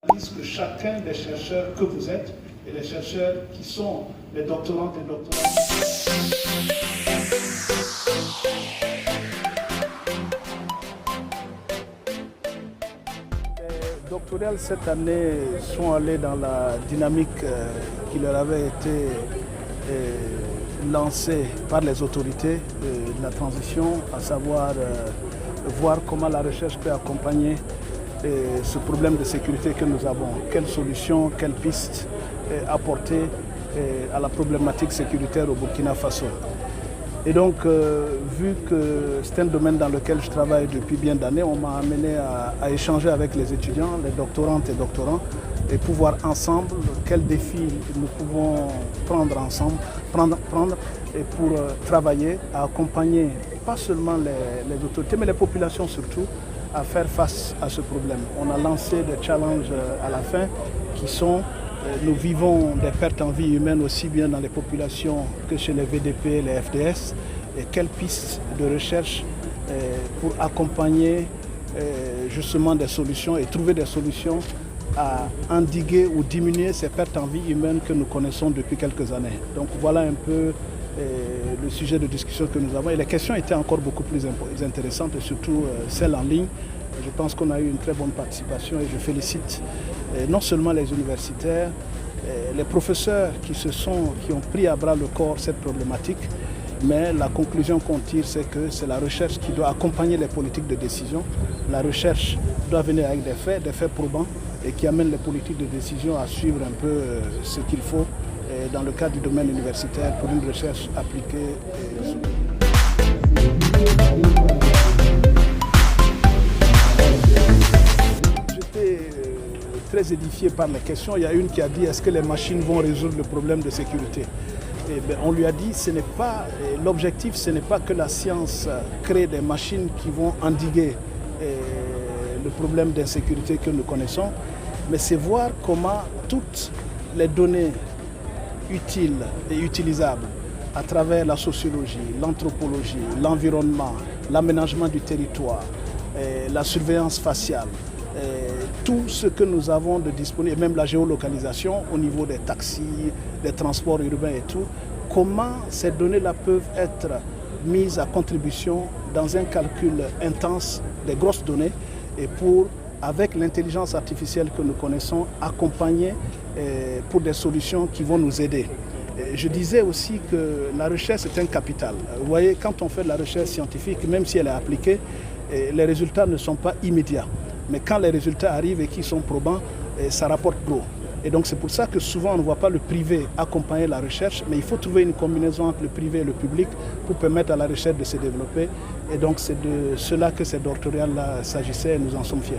Que chacun des chercheurs que vous êtes et les chercheurs qui sont les doctorantes et doctorants. Les doctorales cette année sont allés dans la dynamique qui leur avait été lancée par les autorités de la transition, à savoir voir comment la recherche peut accompagner ce problème de sécurité que nous avons. Quelles solutions, quelles pistes apporter à la problématique sécuritaire au Burkina Faso. Et donc, vu que c'est un domaine dans lequel je travaille depuis bien d'années, on m'a amené à échanger avec les étudiants, les doctorantes et doctorants, et pour voir ensemble quels défis nous pouvons prendre ensemble, et pour travailler à accompagner pas seulement les autorités, mais les populations surtout, à faire face à ce problème. On a lancé des challenges à la fin qui sont, nous vivons des pertes en vie humaine aussi bien dans les populations que chez les VDP et les FDS, et quelles pistes de recherche pour accompagner justement des solutions et trouver des solutions à endiguer ou diminuer ces pertes en vie humaine que nous connaissons depuis quelques années. Donc voilà un peu le sujet de discussion que nous avons. Et les questions étaient encore beaucoup plus intéressantes, et surtout celles en ligne. Je pense qu'on a eu une très bonne participation et je félicite non seulement les universitaires, les professeurs qui ont pris à bras le corps cette problématique, mais la conclusion qu'on tire, c'est que c'est la recherche qui doit accompagner les politiques de décision. La recherche doit venir avec des faits probants, et qui amènent les politiques de décision à suivre un peu ce qu'il faut dans le cadre du domaine universitaire pour une recherche appliquée. J'étais très édifié par les questions. Il y a une qui a dit: est-ce que les machines vont résoudre le problème de sécurité? Et bien, on lui a dit l'objectif, ce n'est pas que la science crée des machines qui vont endiguer le problème d'insécurité que nous connaissons, mais c'est voir comment toutes les données utiles et utilisables à travers la sociologie, l'anthropologie, l'environnement, l'aménagement du territoire, la surveillance faciale, tout ce que nous avons de disponible, même la géolocalisation au niveau des taxis, des transports urbains et tout, comment ces données-là peuvent être mises à contribution dans un calcul intense des grosses données, et pour, avec l'intelligence artificielle que nous connaissons, accompagner pour des solutions qui vont nous aider. Je disais aussi que la recherche est un capital. Vous voyez, quand on fait de la recherche scientifique, même si elle est appliquée, les résultats ne sont pas immédiats. Mais quand les résultats arrivent et qu'ils sont probants, ça rapporte gros. Et donc c'est pour ça que souvent on ne voit pas le privé accompagner la recherche, mais il faut trouver une combinaison entre le privé et le public pour permettre à la recherche de se développer. Et donc c'est de cela que ces doctorales-là s'agissait, et nous en sommes fiers.